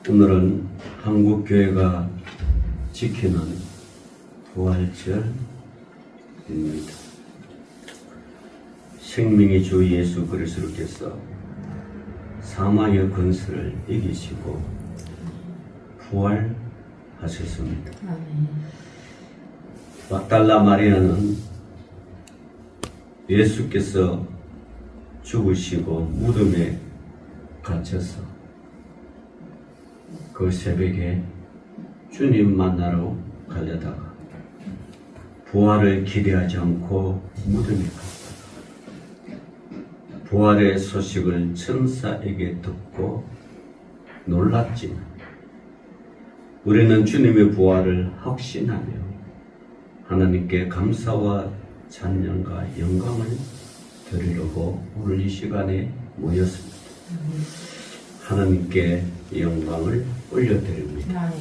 오늘은 한국교회가 지키는 부활절입니다. 생명의 주 예수 그리스도께서 사망의 권세를 이기시고 부활하셨습니다. 막달라 마리아는 예수께서 죽으시고 무덤에 갇혀서 그 새벽에 주님 만나러 가려다가 부활을 기대하지 않고 무덤에 갔다가 부활의 소식을 천사에게 듣고 놀랐지만 우리는 주님의 부활을 확신하며 하나님께 감사와 찬양과 영광을 드리려고 오늘 이 시간에 모였습니다. 하나님께 영광을 올려드립니다.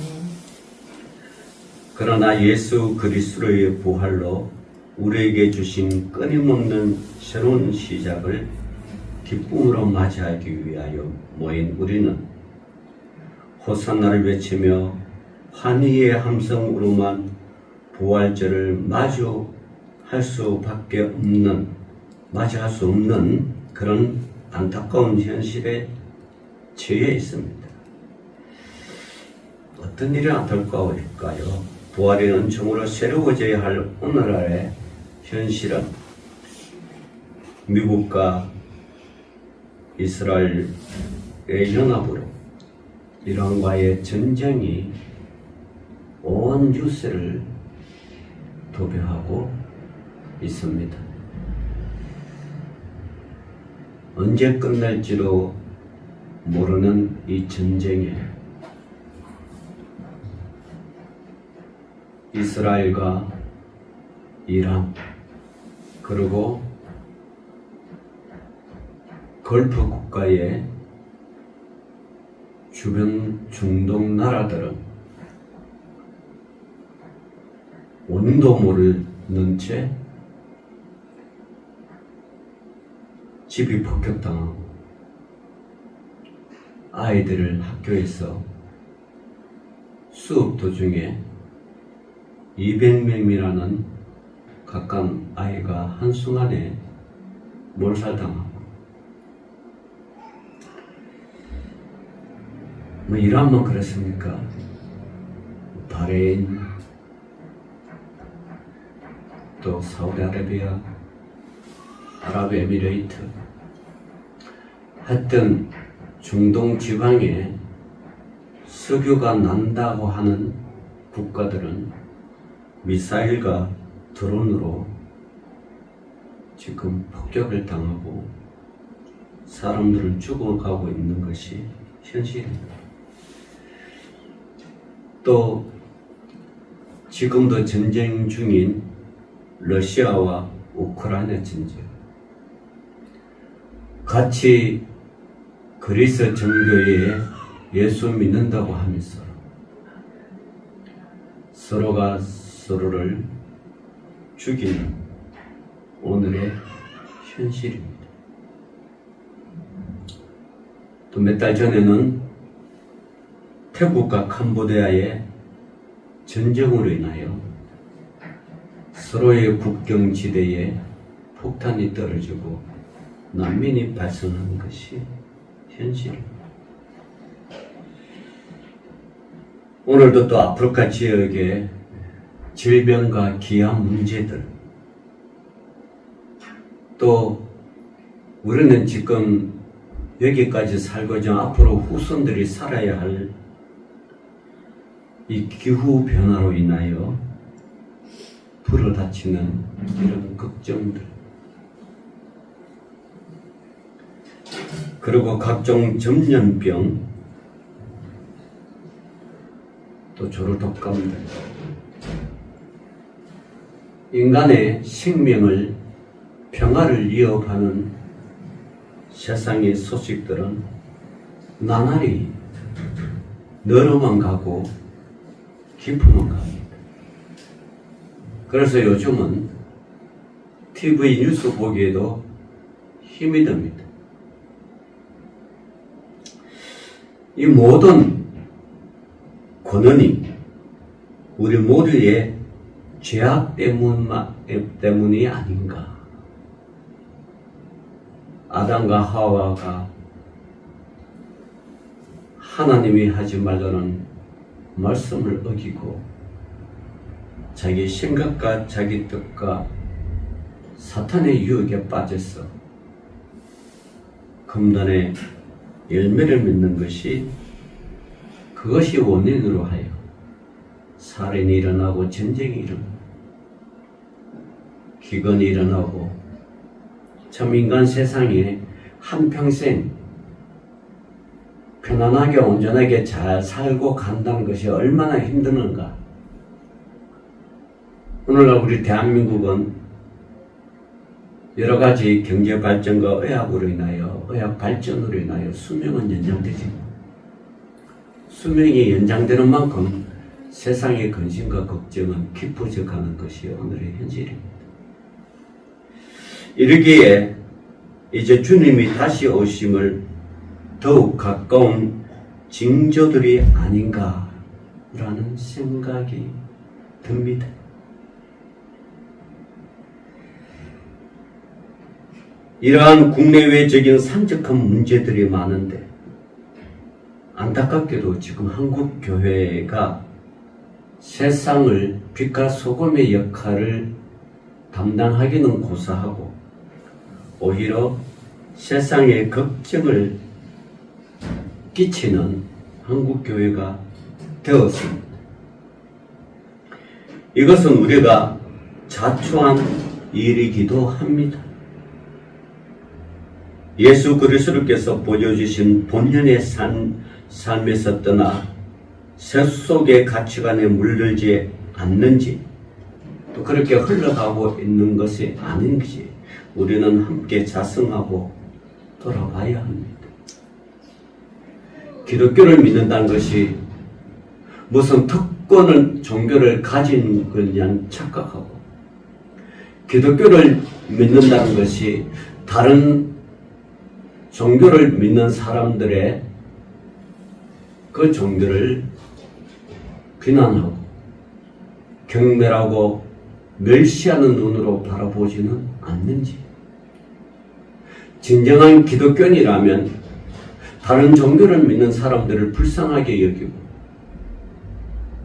그러나 예수 그리스도의 부활로 우리에게 주신 끊임없는 새로운 시작을 기쁨으로 맞이하기 위하여 모인 우리는 호산나를 외치며 환희의 함성으로만 부활절을 맞이할 수 없는 그런 안타까운 현실에 처해 있습니다. 어떤 일이 안타까울까요? 부활의 은총으로 새로워져야 할 오늘날의 현실은 미국과 이스라엘의 연합으로 이란과의 전쟁이 온 유세를 도배하고 있습니다. 언제 끝날지도 모르는 이 전쟁에 이스라엘과 이란 그리고 걸프 국가의 주변 중동 나라들은 원인도 모르는 채 집이 폭격당하고 아이들을 학교에서 수업 도중에 200명이라는 각각 아이가 한순간에 몰살당하고 이란만 그랬습니까? 바레인 또 사우디아라비아 아랍에미레이트 하여튼 중동 지방에 석유가 난다고 하는 국가들은 미사일과 드론으로 지금 폭격을 당하고 사람들은 죽어가고 있는 것이 현실입니다. 또 지금도 전쟁 중인 러시아와 우크라이나 전쟁 같이 그리스 정교회에 예수 믿는다고 하면서 서로가 서로를 죽이는 오늘의 현실입니다. 또 몇 달 전에는 태국과 캄보디아의 전쟁으로 인하여 서로의 국경지대에 폭탄이 떨어지고 난민이 발생한 것이 현실입니다. 오늘도 또 아프리카 지역의 질병과 기한 문제들 또 우리는 지금 여기까지 살고자 앞으로 후손들이 살아야 할 이 기후 변화로 인하여 불어닥치는 이런 걱정들 그리고 각종 전염병 또 조류독감들 인간의 생명을 평화를 위협하는 세상의 소식들은 나날이 늘어만 가고 깊어만 갑니다. 그래서 요즘은 TV 뉴스 보기에도 힘이 듭니다. 이 모든 근원이 우리 모두의 죄악 때문이 아닌가. 아담과 하와가 하나님이 하지 말라는 말씀을 어기고 자기 생각과 자기 뜻과 사탄의 유혹에 빠져서 금단의 열매를 맺는 것이 그것이 원인으로 하여 살인이 일어나고 전쟁이 일어나고 기근이 일어나고 참 인간 세상에 한평생 편안하게 온전하게 잘 살고 간다는 것이 얼마나 힘드는가. 오늘날 우리 대한민국은 여러 가지 경제 발전과 의학으로 인하여 의학 발전으로 인하여 수명은 연장되지. 수명이 연장되는 만큼 세상의 근심과 걱정은 깊어져 가는 것이 오늘의 현실입니다. 이르기에 이제 주님이 다시 오심을 더욱 가까운 징조들이 아닌가라는 생각이 듭니다. 이러한 국내외적인 산적한 문제들이 많은데 안타깝게도 지금 한국 교회가 세상을 빛과 소금의 역할을 담당하기는 고사하고 오히려 세상에 걱정을 끼치는 한국 교회가 되었습니다. 이것은 우리가 자초한 일이기도 합니다. 예수 그리스도께서 보여주신 본연의 삶에서 떠나 세속의 가치관에 물들지 않는지 또 그렇게 흘러가고 있는 것이 아닌지 우리는 함께 자성하고 돌아봐야 합니다. 기독교를 믿는다는 것이 무슨 특권을 종교를 가진 그냥 착각하고 기독교를 믿는다는 것이 다른 종교를 믿는 사람들의 그 종교를 비난하고 경멸하고 멸시하는 눈으로 바라보지는 않는지, 진정한 기독교인이라면 다른 종교를 믿는 사람들을 불쌍하게 여기고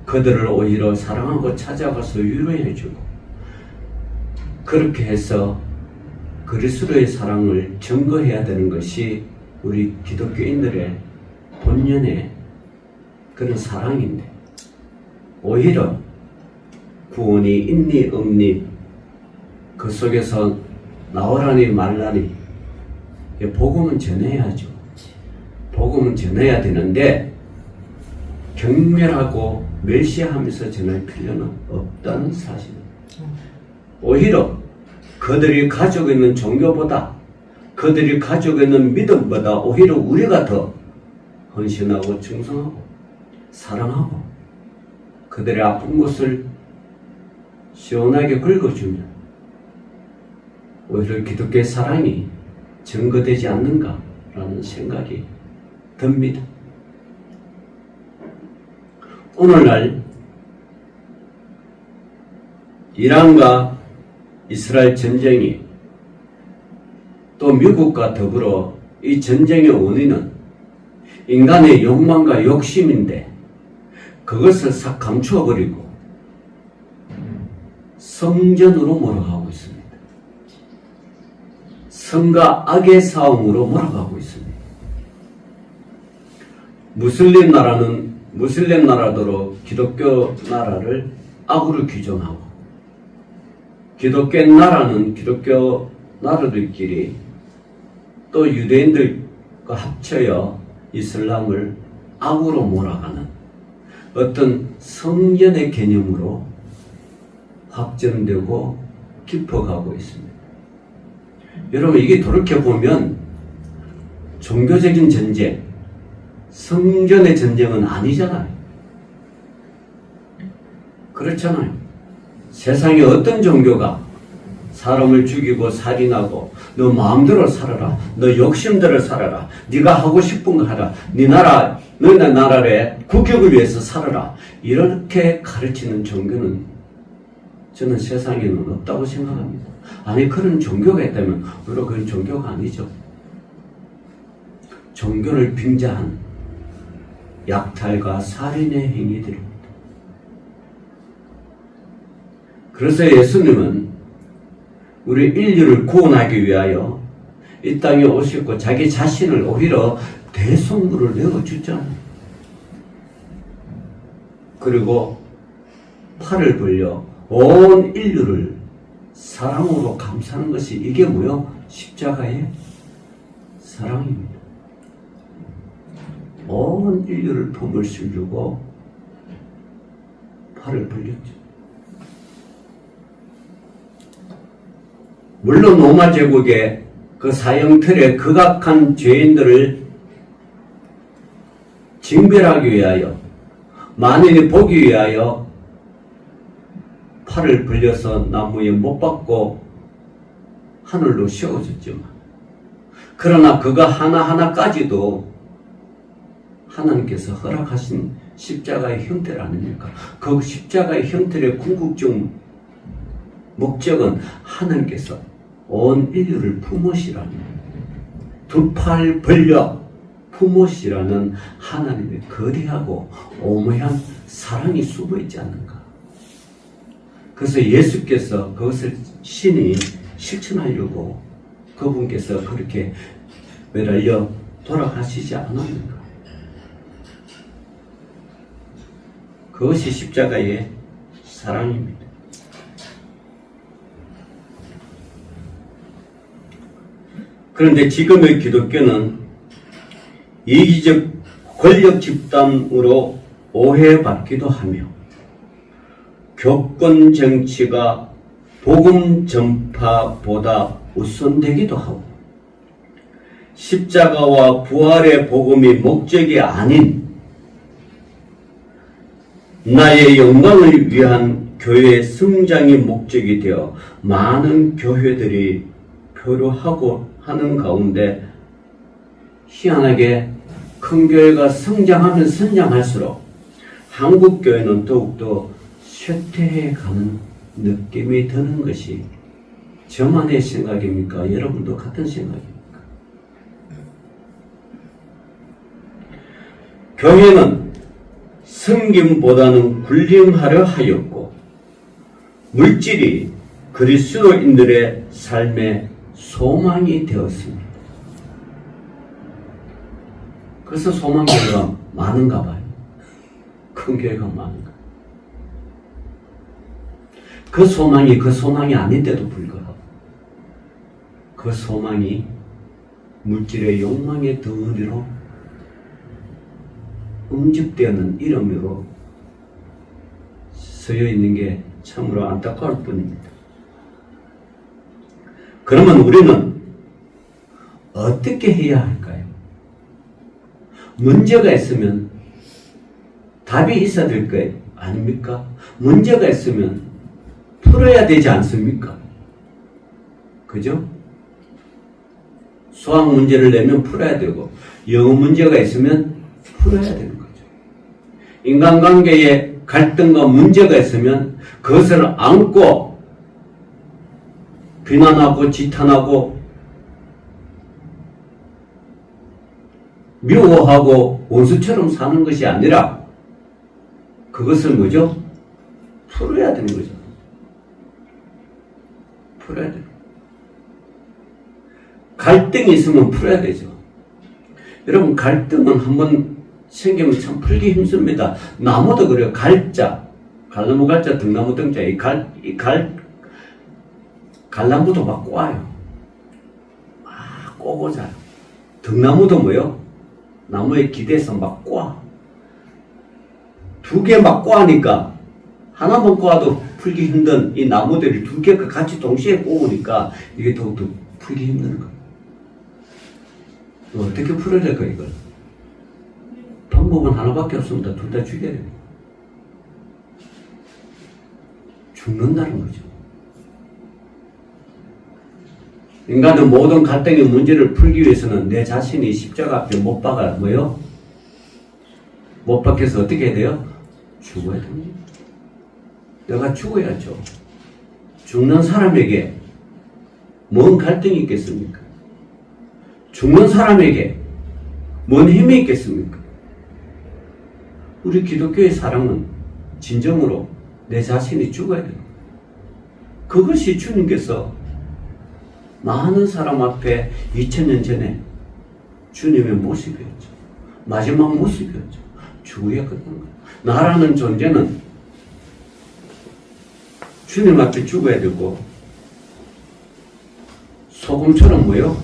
그들을 오히려 사랑하고 찾아가서 위로해주고 그렇게 해서 그리스도의 사랑을 증거해야 되는 것이 우리 기독교인들의 본연의 그런 사랑인데 오히려 구원이 있니 없니 그 속에서 나오라니 말라니 복음은 전해야죠. 복음은 전해야 되는데 경멸하고 멸시하면서 전할 필요는 없다는 사실입니다. 오히려 그들이 가지고 있는 종교보다 그들이 가지고 있는 믿음보다 오히려 우리가 더 헌신하고 충성하고 사랑하고 그들의 아픈 곳을 시원하게 긁어주면 오히려 기독교의 사랑이 증거되지 않는가라는 생각이 듭니다. 오늘날 이란과 이스라엘 전쟁이 또 미국과 더불어 이 전쟁의 원인은 인간의 욕망과 욕심인데 그것을 싹 감추어버리고 성전으로 몰아가고 있습니다. 성과 악의 싸움으로 몰아가고 있습니다. 무슬림 나라도로 기독교 나라를 악으로 규정하고 기독교 나라는 기독교 나라들끼리 또 유대인들과 합쳐여 이슬람을 악으로 몰아가는 어떤 성전의 개념으로 확전되고 깊어가고 있습니다. 여러분 이게 돌이켜보면 종교적인 전쟁, 성전의 전쟁은 아니잖아요. 그렇잖아요. 세상에 어떤 종교가 사람을 죽이고 살인하고 너 마음대로 살아라. 너 욕심대로 살아라. 네가 하고 싶은 거 하라. 네 나라, 너네 나라의 국격을 위해서 살아라. 이렇게 가르치는 종교는 저는 세상에는 없다고 생각합니다. 아니 그런 종교가 있다면 물론 그건 종교가 아니죠. 종교를 빙자한 약탈과 살인의 행위들입니다. 그래서 예수님은 우리 인류를 구원하기 위하여 이 땅에 오셨고 자기 자신을 오히려 대속물을 내어주잖아요. 그리고 팔을 벌려 온 인류를 사랑으로 감싸는 것이 이게 뭐요? 십자가의 사랑입니다. 온 인류를 품을 실주고 팔을 벌렸죠. 물론 로마 제국의 그 사형틀에 극악한 죄인들을 징벌하기 위하여 만인이 보기 위하여 팔을 벌려서 나무에 못 박고 하늘로 씌워졌지만 그러나 그거 하나하나까지도 하나님께서 허락하신 십자가의 형태를 아닙니까? 그 십자가의 형태의 궁극적 목적은 하나님께서 온 인류를 품으시라는 두 팔 벌려 품으시라는 하나님의 거대하고 오묘한 사랑이 숨어있지 않는가. 그래서 예수께서 그것을 신이 실천하려고 그분께서 그렇게 매달려 돌아가시지 않았는가. 그것이 십자가의 사랑입니다. 그런데 지금의 기독교는 이기적 권력 집단으로 오해받기도 하며 교권 정치가 복음 전파보다 우선되기도 하고 십자가와 부활의 복음이 목적이 아닌 나의 영광을 위한 교회의 성장이 목적이 되어 많은 교회들이 표류하고 하는 가운데 희한하게 큰 교회가 성장하면 성장할수록 한국 교회는 더욱더 쇠퇴해 가는 느낌이 드는 것이 저만의 생각입니까? 여러분도 같은 생각입니까? 교회는 섬김보다는 군림하려 하였고 물질이 그리스도인들의 삶의 소망이 되었습니다. 그래서 소망교회가 많은가 봐요. 큰 교회가 많은가. 그 소망이 아닌데도 불구하고 그 소망이 물질의 욕망의 덩어리로 응집되는 이름으로 쓰여 있는 게 참으로 안타까울 뿐입니다. 그러면 우리는 어떻게 해야 할까요? 문제가 있으면 답이 있어야 될 거 아닙니까? 문제가 있으면 풀어야 되지 않습니까? 그죠? 수학 문제를 내면 풀어야 되고 영어 문제가 있으면 풀어야 되는 거죠. 인간관계에 갈등과 문제가 있으면 그것을 안고 비난하고 지탄하고 미워하고 원수처럼 사는 것이 아니라 그것을 뭐죠? 풀어야 되는 거죠. 풀어야 돼요. 갈등이 있으면 풀어야 되죠. 여러분 갈등은 한번 생기면 참 풀기 힘듭니다. 나무도 그래요. 갈자, 갈나무 갈자, 등나무 등자, 갈나무도 막 꼬아요. 막 꼬고 자요. 등나무도 뭐요? 나무에 기대서 막 꼬아. 두 개 막 꼬아니까 하나만 꼬아도 풀기 힘든 이 나무들이 두 개가 같이 동시에 꼬우니까 이게 더욱더 풀기 힘든 거예요. 어떻게 풀어야 될까 이걸? 방법은 하나밖에 없습니다. 둘 다 죽여야 돼요. 죽는다는 거죠. 인간의 모든 갈등의 문제를 풀기 위해서는 내 자신이 십자가 앞에 못 박아 뭐요? 못 박혀서 어떻게 해야 돼요? 죽어야 됩니다. 내가 죽어야죠. 죽는 사람에게 뭔 갈등이 있겠습니까? 죽는 사람에게 뭔 힘이 있겠습니까? 우리 기독교의 사랑은 진정으로 내 자신이 죽어야 돼요. 그것이 주님께서 많은 사람 앞에 2000년 전에 주님의 모습이었죠. 마지막 모습이었죠. 죽어야 끝난 거예요. 나라는 존재는 주님 앞에 죽어야 되고 소금처럼 뭐요?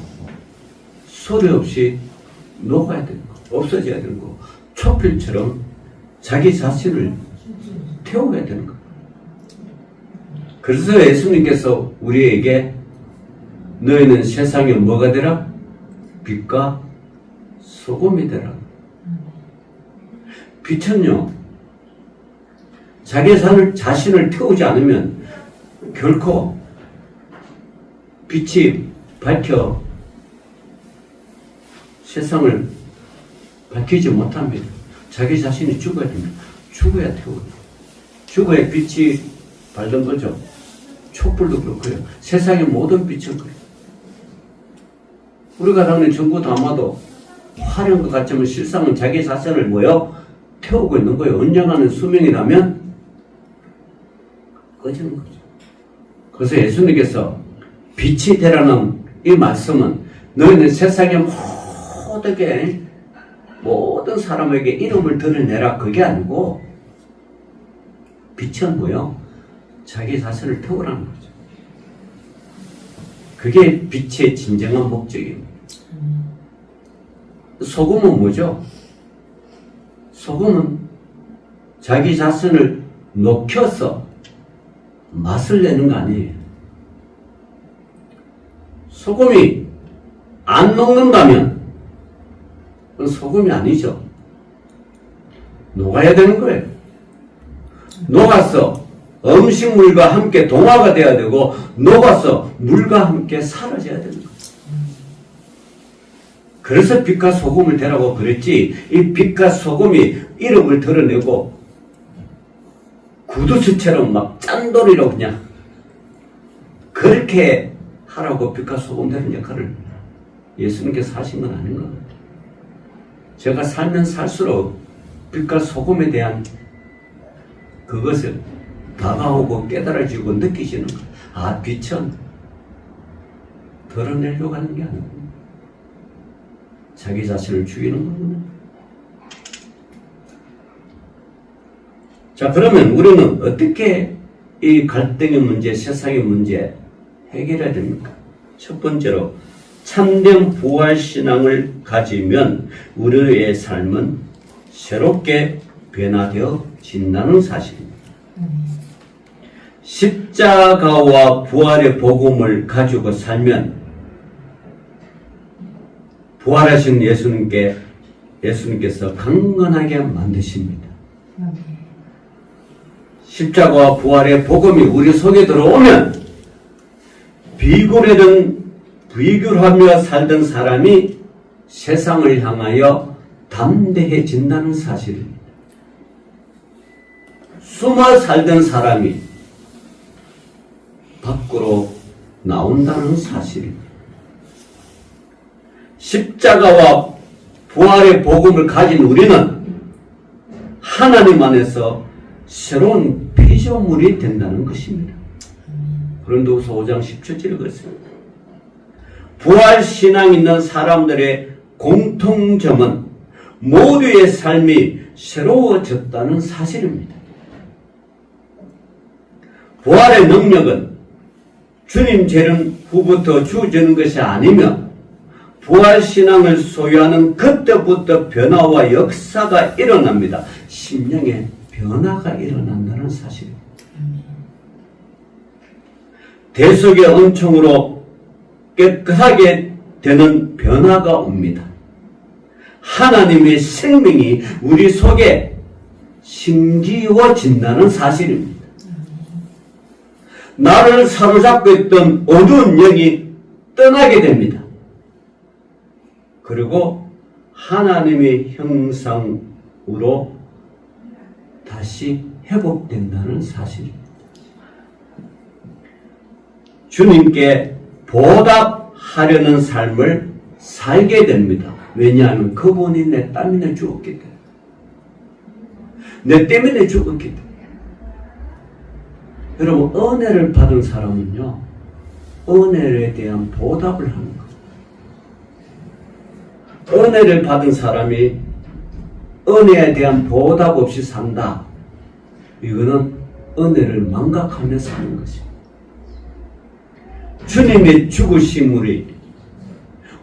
소리 없이 녹아야 되는 거, 없어져야 되는 거, 촛불처럼 자기 자신을 태워야 되는 거. 그래서 예수님께서 우리에게 너희는 세상에 뭐가 되라? 빛과 소금이 되라. 빛은요, 자기 자신을 태우지 않으면 결코 빛이 밝혀 세상을 밝히지 못합니다. 자기 자신이 죽어야 됩니다. 죽어야 태워요. 죽어야 빛이 밝는 거죠. 촛불도 그렇고요. 세상의 모든 빛은 그래요. 우리가 당연히 전구 담아도 화려한 것 같지만 실상은 자기 자신을 뭐요? 태우고 있는 거예요. 언젠가는 수명이라면 꺼지는 거죠. 그래서 예수님께서 빛이 되라는 이 말씀은 너희는 세상의 모든 사람에게 이름을 드러내라 그게 아니고 빛은 뭐요? 자기 자신을 태우라는 거죠. 그게 빛의 진정한 목적입니다. 소금은 뭐죠? 소금은 자기 자신을 녹여서 맛을 내는 거 아니에요. 소금이 안 녹는다면 그건 소금이 아니죠. 녹아야 되는 거예요. 녹아서 음식물과 함께 동화가 되어야 되고 녹아서 물과 함께 사라져야 되는 거예요. 그래서 빛과 소금을 대라고 그랬지, 이 빛과 소금이 이름을 드러내고 구두수처럼 막 짠돌이로 그냥 그렇게 하라고 빛과 소금 되는 역할을 예수님께서 하신 건 아닌 것 같아요. 제가 살면 살수록 빛과 소금에 대한 그것을 다가오고 깨달아지고 느끼시는 거예요. 아, 빛은 드러내려고 하는 게 아니고 자기 자신을 죽이는 거구나. 자, 그러면 우리는 어떻게 이 갈등의 문제, 세상의 문제 해결해야 됩니까? 첫 번째로 참된 부활신앙을 가지면 우리의 삶은 새롭게 변화되어진다는 사실입니다. 십자가와 부활의 복음을 가지고 살면 부활하신 예수님께서 강건하게 만드십니다. 십자가와 부활의 복음이 우리 속에 들어오면 비굴하며 살던 사람이 세상을 향하여 담대해진다는 사실입니다. 숨어 살던 사람이 밖으로 나온다는 사실입니다. 십자가와 부활의 복음을 가진 우리는 하나님 안에서 새로운 피조물이 된다는 것입니다. 고린도후서 5장 17절에 그렇습니다. 부활신앙 있는 사람들의 공통점은 모두의 삶이 새로워졌다는 사실입니다. 부활의 능력은 주님 재림 후부터 주어지는 것이 아니며 부활신앙을 소유하는 그때부터 변화와 역사가 일어납니다. 심령의 변화가 일어난다는 사실입니다. 대속의 은총으로 깨끗하게 되는 변화가 옵니다. 하나님의 생명이 우리 속에 심기워진다는 사실입니다. 나를 사로잡고 있던 어두운 영이 떠나게 됩니다. 그리고 하나님의 형상으로 다시 회복된다는 사실입니다. 주님께 보답하려는 삶을 살게 됩니다. 왜냐하면 그분이 내 때문에 죽었기 때문에. 내 때문에 죽었기 때문에. 여러분, 은혜를 받은 사람은요, 은혜에 대한 보답을 하는 거예요. 은혜를 받은 사람이 은혜에 대한 보답 없이 산다. 이거는 은혜를 망각하며 사는 것입니다. 주님의 죽으심으로,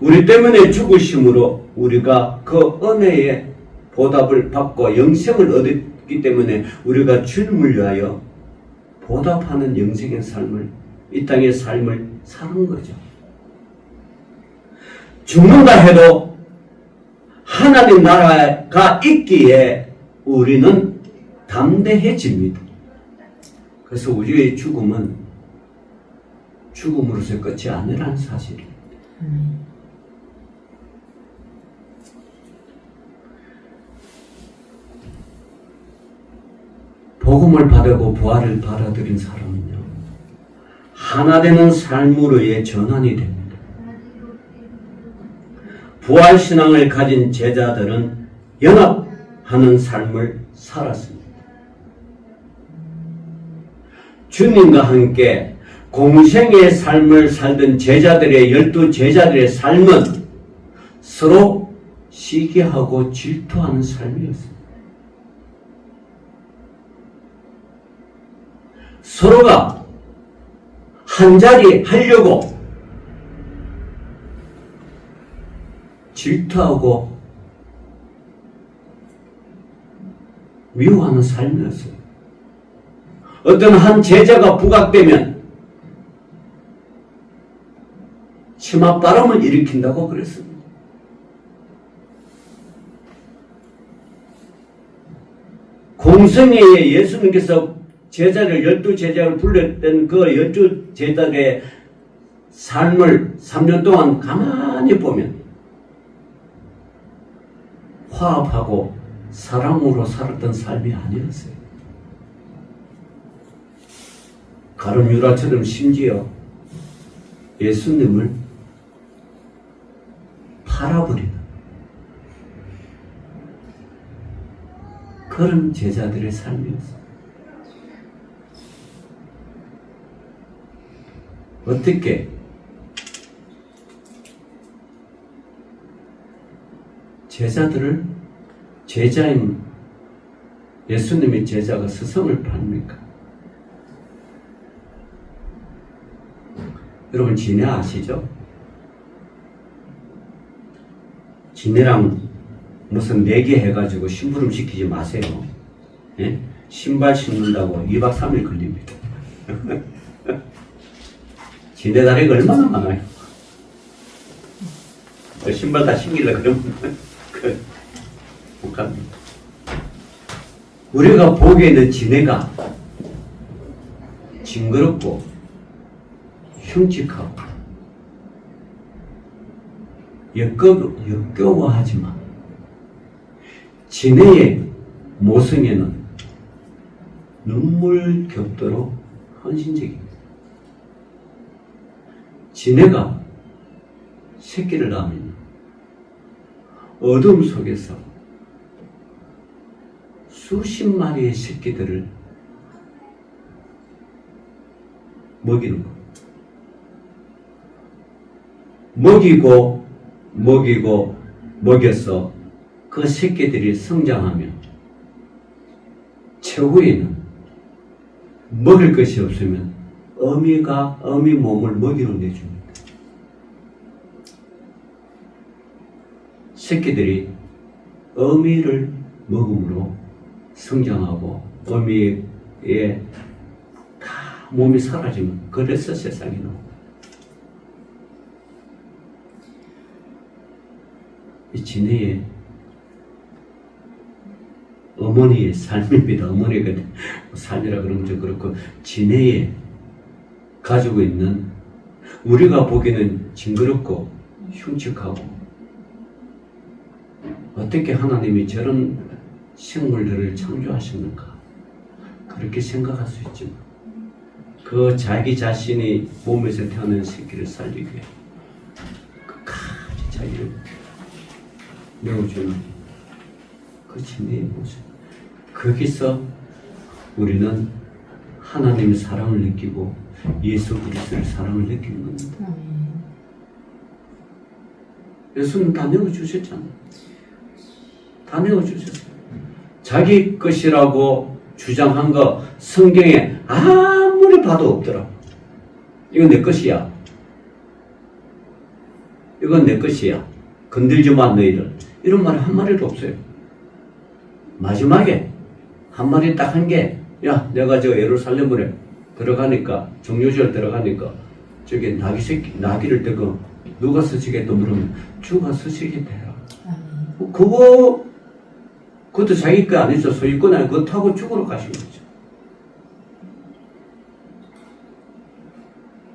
우리 때문에 죽으심으로 우리가 그 은혜의 보답을 받고 영생을 얻었기 때문에 우리가 주님을 위하여 보답하는 영생의 삶을, 이 땅의 삶을 사는 거죠. 죽는다 해도 하나님 나라가 있기에 우리는 담대해집니다. 그래서 우리의 죽음은 죽음으로서 끝이 아니라는 사실입니다. 복음을 받고 부활을 받아들인 사람은요, 하나 되는 삶으로의 전환이 됩니다. 부활신앙을 가진 제자들은 연합하는 삶을 살았습니다. 주님과 함께 공생의 삶을 살던 제자들의 12제자들의 삶은 서로 시기하고 질투하는 삶이었습니다. 서로가 한자리 하려고 질투하고 미워하는 삶이었어요. 어떤 한 제자가 부각되면 치맛바람을 일으킨다고 그랬습니다. 공생애에 예수님께서 제자를 12제자를 불렀던 그 12제자의 삶을 3년 동안 가만히 보면 화합하고 사랑으로 살았던 삶이 아니었어요. 가룟 유다처럼 심지어 예수님을 팔아버리는 그런 제자들의 삶이었어요. 어떻게 제자들을, 제자인 예수님의 제자가 스승을 팝니까? 여러분 지네 아시죠? 지네랑 무슨 내기 해가지고 심부름 시키지 마세요. 예? 신발 신는다고 2박 3일 걸립니다. 지네 다리가 얼마나 많아요. 신발 다 신기려 그러면 못 갑니다. 우리가 보기에는 지네가 징그럽고 흉측하고 역겨워하지만 지네의 모성에는 눈물 겹도록 헌신적입니다. 지네가 새끼를 낳으면 어둠 속에서 수십 마리의 새끼들을 먹이는 것. 먹여서 그 새끼들이 성장하며 최후에는 먹을 것이 없으면 어미 몸을 먹이로 내줍니다. 새끼들이 어미를 먹음으로 성장하고 어미의 다 몸이 사라지면 그래서 세상에 나옵니다. 이 진해의 어머니의 삶입니다. 어머니가 삶이라 그러면 좀 그렇고 진해에 가지고 있는 우리가 보기에는 징그럽고 흉측하고 어떻게 하나님이 저런 생물들을 창조하셨는가 그렇게 생각할 수 있지만 그 자기 자신이 몸에서 태어난 새끼를 살리기 위해 끝까지 자기를 내어주는 그 진리의 모습 거기서 우리는 하나님의 사랑을 느끼고 예수 그리스도의 사랑을 느끼는 겁니다. 예수는 다 내어주셨잖아요. 다 내어주셨어요. 자기 것이라고 주장한 거 성경에 아무리 봐도 없더라. 이건 내 것이야. 이건 내 것이야. 건들지 마 너희를. 이런 말이 한 마리도 없어요. 마지막에 한 마리 딱 한 게 야 내가 저 예루살렘으로 들어가니까 정류절 들어가니까 저기 나귀 새끼 나귀를 떼고 누가 서시겠다 물으면 주가 서시겠다 해라. 그것도 자기 거 아니죠. 소유권 아니고 그거 타고 죽으러 가신 거죠.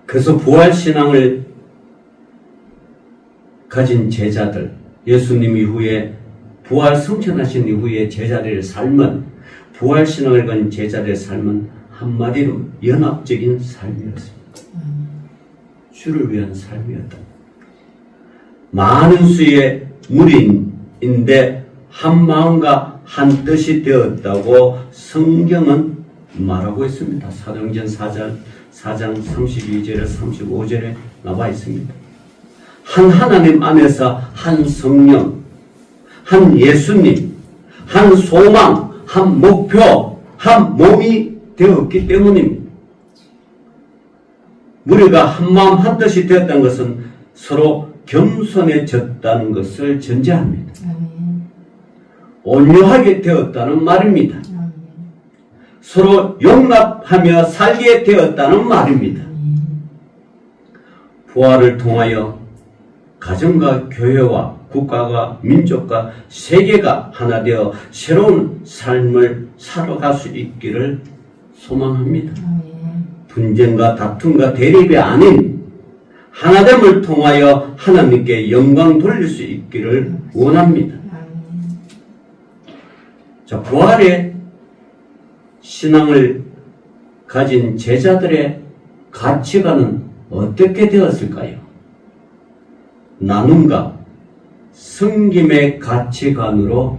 그래서 부활신앙을 가진 제자들 예수님 이후에 부활 성천하신 이후에 제자들의 삶은 부활신앙을 가진 제자들의 삶은 한마디로 연합적인 삶이었습니다. 주를 위한 삶이었다. 많은 수의 무리인데 한 마음과 한 뜻이 되었다고 성경은 말하고 있습니다. 사도행전 4장 32절에 35절에 나와 있습니다. 한 하나님 안에서 한 성령, 한 예수님, 한 소망, 한 목표, 한 몸이 되었기 때문입니다. 우리가 한 마음 한 뜻이 되었다는 것은 서로 겸손해졌다는 것을 전제합니다. 온유하게 되었다는 말입니다. 서로 용납하며 살게 되었다는 말입니다. 부활을 통하여 가정과 교회와 국가가 민족과 세계가 하나 되어 새로운 삶을 살아갈 수 있기를 소망합니다. 분쟁과 다툼과 대립이 아닌 하나됨을 통하여 하나님께 영광 돌릴 수 있기를 원합니다. 자, 부활의 신앙을 가진 제자들의 가치관은 어떻게 되었을까요? 나눔과 섬김의 가치관으로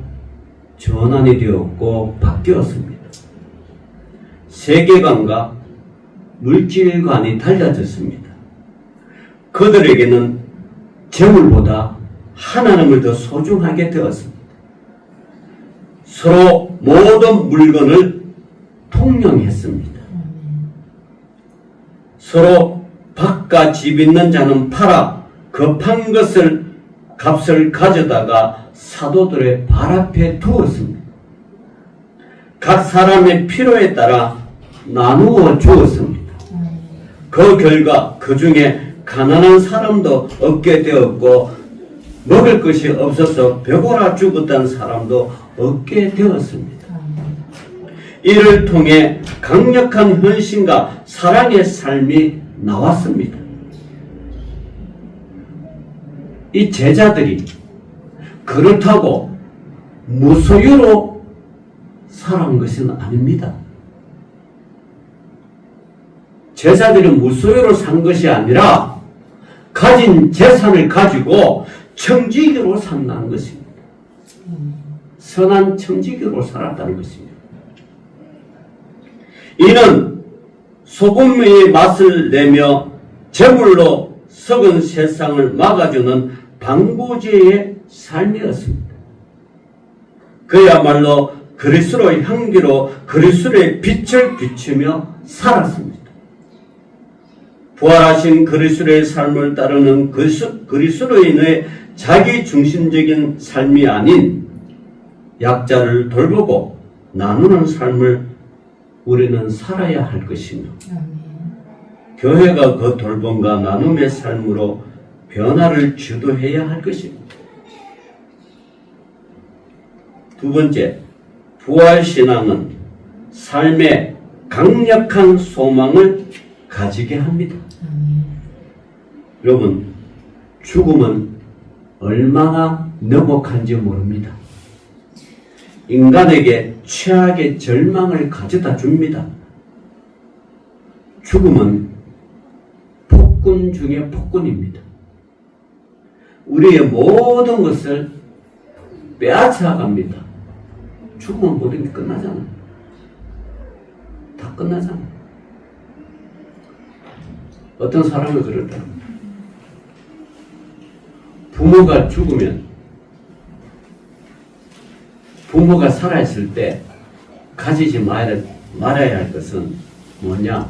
전환이 되었고 바뀌었습니다. 세계관과 물질관이 달라졌습니다. 그들에게는 재물보다 하나님을 더 소중하게 되었습니다. 서로 모든 물건을 통용했습니다. 서로 밭과 집 있는 자는 팔아 그 판 것을 값을 가져다가 사도들의 발 앞에 두었습니다. 각 사람의 필요에 따라 나누어 주었습니다. 그 결과 그 중에 가난한 사람도 얻게 되었고 먹을 것이 없어서 배고라 죽었다는 사람도 얻게 되었습니다. 이를 통해 강력한 헌신과 사랑의 삶이 나왔습니다. 이 제자들이 그렇다고 무소유로 살아온 것은 아닙니다. 제자들은 무소유로 산 것이 아니라 가진 재산을 가지고 청지기로 산다는 것입니다. 선한 청지기로 살았다는 것입니다. 이는 소금의 맛을 내며 제물로 썩은 세상을 막아주는 방부제의 삶이었습니다. 그야말로 그리스도의 향기로 그리스도의 빛을 비추며 살았습니다. 부활하신 그리스도의 삶을 따르는 그리스도인의 자기중심적인 삶이 아닌 약자를 돌보고 나누는 삶을 우리는 살아야 할 것이며 교회가 그 돌봄과 나눔의 삶으로 변화를 주도해야 할 것입니다. 두 번째, 부활신앙은 삶에 강력한 소망을 가지게 합니다. 여러분, 죽음은 얼마나 너목한지 모릅니다. 인간에게 최악의 절망을 가져다 줍니다. 죽음은 폭군 중에 폭군입니다. 우리의 모든 것을 빼앗아갑니다. 죽으면 모든 게 끝나잖아. 다 끝나잖아. 어떤 사람은 그러더라. 부모가 죽으면, 부모가 살아있을 때 가지지 말아야 할 것은 뭐냐?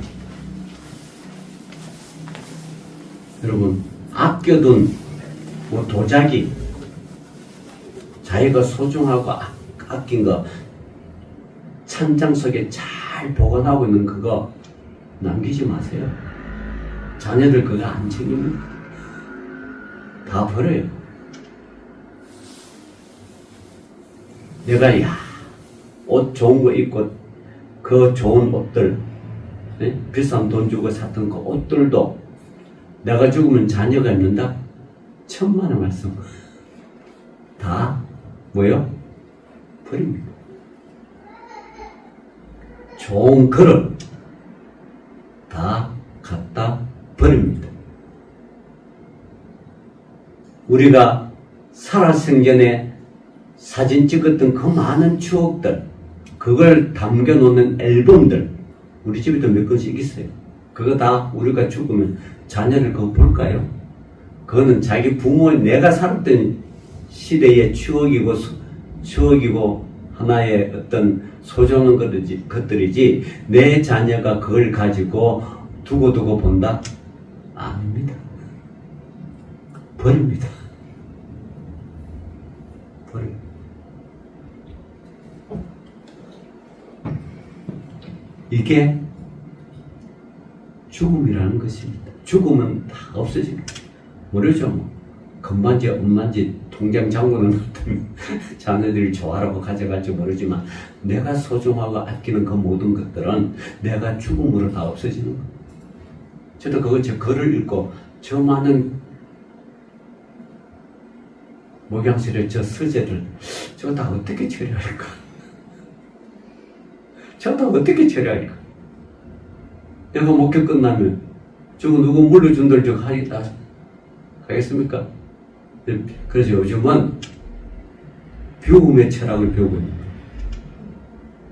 여러분, 아껴둔 뭐 도자기, 자기가 소중하고 아낀 거 찬장 속에 잘 보관하고 있는 그거 남기지 마세요. 자녀들 그거 안 챙깁니다. 다 버려요. 내가 옷 좋은 거 입고 그 좋은 옷들, 네? 비싼 돈 주고 샀던 그 옷들도 내가 죽으면 자녀가 입는다? 천만의 말씀. 다 뭐요? 버립니다. 좋은 그릇 다 갖다 버립니다. 우리가 살아생전에 사진 찍었던 그 많은 추억들, 그걸 담겨놓는 앨범들, 우리 집에도 몇 건씩 있어요. 그거 다 우리가 죽으면 자녀를 그거 볼까요? 그거는 자기 부모, 내가 살았던 시대의 추억이고 하나의 어떤 소중한 것들이지, 내 자녀가 그걸 가지고 두고 본다? 아닙니다. 버립니다. 버립니다. 이게 죽음이라는 것입니다. 죽음은 다 없어집니다. 모르죠, 뭐. 건반지, 엄반지, 통장 잠그는 자녀들이 좋아라고 가져갈지 모르지만, 내가 소중하고 아끼는 그 모든 것들은 내가 죽음으로 다 없어지는 거예요. 저도 제 글을 읽고, 저 많은 목양실의 저 서재들, 저거 다 어떻게 처리할까? 저거 다 어떻게 처리할까? 내가 목회 끝나면, 저거 누구 물려준들 저거 하겠습니까? 그래서 요즘은 비움의 철학을 배우고 있는 거예요.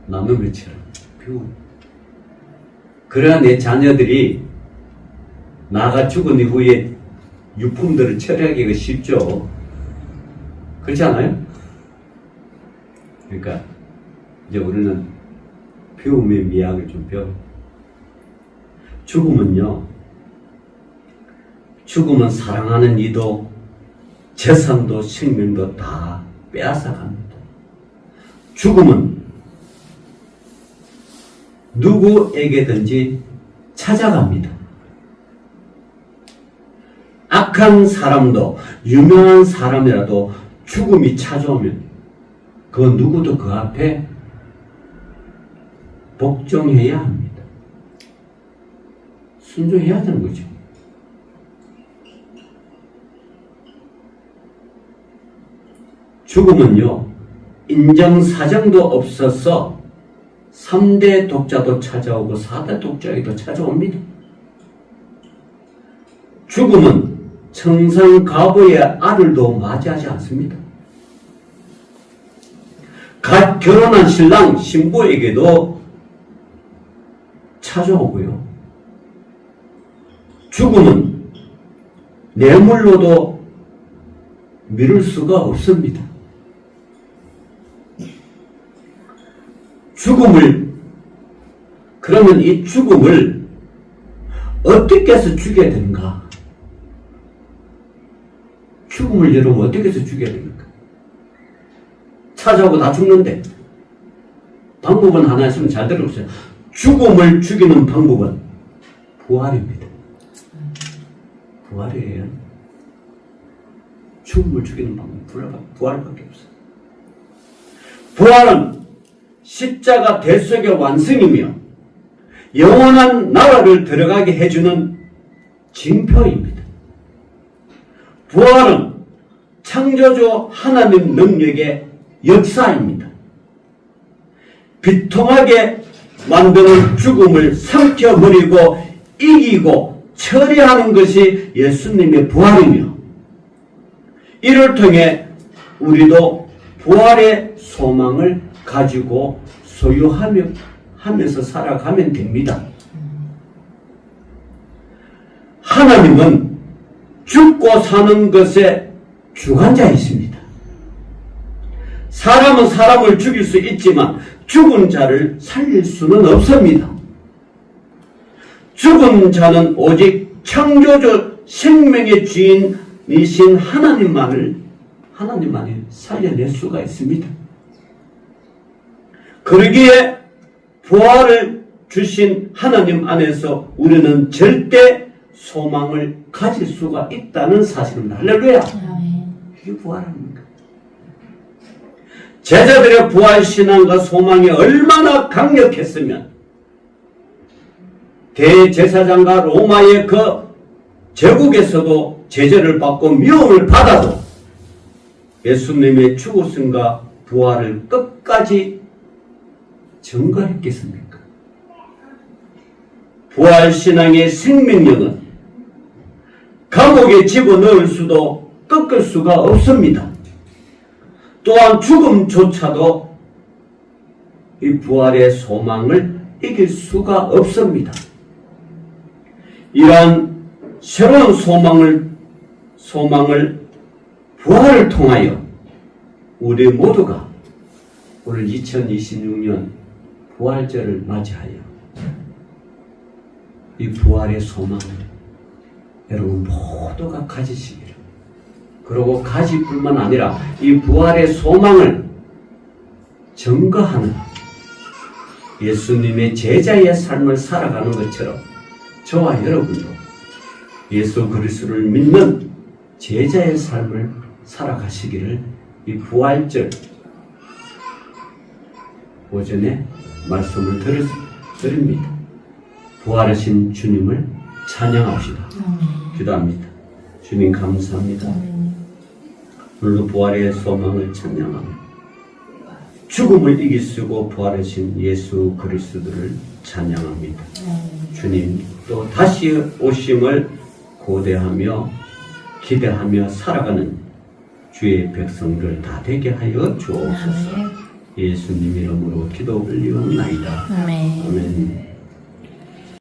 나눔의 철학, 비움. 그래야 내 자녀들이 나가 죽은 이후에 유품들을 처리하기가 쉽죠. 그렇지 않아요? 그러니까 이제 우리는 비움의 미학을 좀 배워. 죽음은 사랑하는 이도 재산도 생명도 다 빼앗아갑니다. 죽음은 누구에게든지 찾아갑니다. 악한 사람도, 유명한 사람이라도 죽음이 찾아오면 그 누구도 그 앞에 복종해야 합니다. 순종해야 되는 거죠. 죽음은요, 인정사정도 없어서 3대 독자도 찾아오고 4대 독자에도 찾아옵니다. 죽음은 청산가부의 아들도 맞이하지 않습니다. 갓 결혼한 신랑, 신부에게도 찾아오고요. 죽음은 뇌물로도 미룰 수가 없습니다. 그러면 이 죽음을 어떻게 해서 죽여야 되는가? 죽음을 여러분 어떻게 해서 죽여야 됩니까? 찾아오고 다 죽는데 방법은 하나 있으면 잘 들어보세요. 죽음을 죽이는 방법은 부활입니다. 부활이에요. 죽음을 죽이는 방법은 부활밖에 없어요. 부활은 십자가 대속의 완성이며 영원한 나라를 들어가게 해주는 징표입니다. 부활은 창조주 하나님 능력의 역사입니다. 비통하게 만드는 죽음을 삼켜버리고 이기고 처리하는 것이 예수님의 부활이며, 이를 통해 우리도 부활의 소망을 가지고 소유하면서 살아가면 됩니다. 하나님은 죽고 사는 것에 주관자이십니다. 사람은 사람을 죽일 수 있지만 죽은 자를 살릴 수는 없습니다. 죽은 자는 오직 창조주 생명의 주인이신 하나님만이 살려낼 수가 있습니다. 그러기에 부활을 주신 하나님 안에서 우리는 절대 소망을 가질 수가 있다는 사실입니다. 할렐루야! 이게 부활입니까? 제자들의 부활신앙과 소망이 얼마나 강력했으면 대제사장과 로마의 그 제국에서도 제재를 받고 미움을 받아도 예수님의 죽으심과 부활을 끝까지 증거했겠습니까? 부활신앙의 생명력은 감옥에 집어넣을 수도 꺾을 수가 없습니다. 또한 죽음조차도 이 부활의 소망을 이길 수가 없습니다. 이러한 새로운 소망을 부활을 통하여 우리 모두가 오늘 2026년 부활절을 맞이하여 이 부활의 소망을 여러분 모두가 가지시기를, 그리고 가질 뿐만 아니라 이 부활의 소망을 증거하는 예수님의 제자의 삶을 살아가는 것처럼 저와 여러분도 예수 그리스도를 믿는 제자의 삶을 살아가시기를 이 부활절 오전에 말씀을 드립니다. 부활하신 주님을 찬양합시다. 기도합니다. 주님 감사합니다. 오늘도 부활의 소망을 찬양하며 죽음을 이기시고 부활하신 예수 그리스도를 찬양합니다. 주님, 또 다시 오심을 고대하며 기대하며 살아가는 주의 백성들 다 되게 하여 주옵소서. 예수님 이름으로 기도 올리옵나이다. 아멘.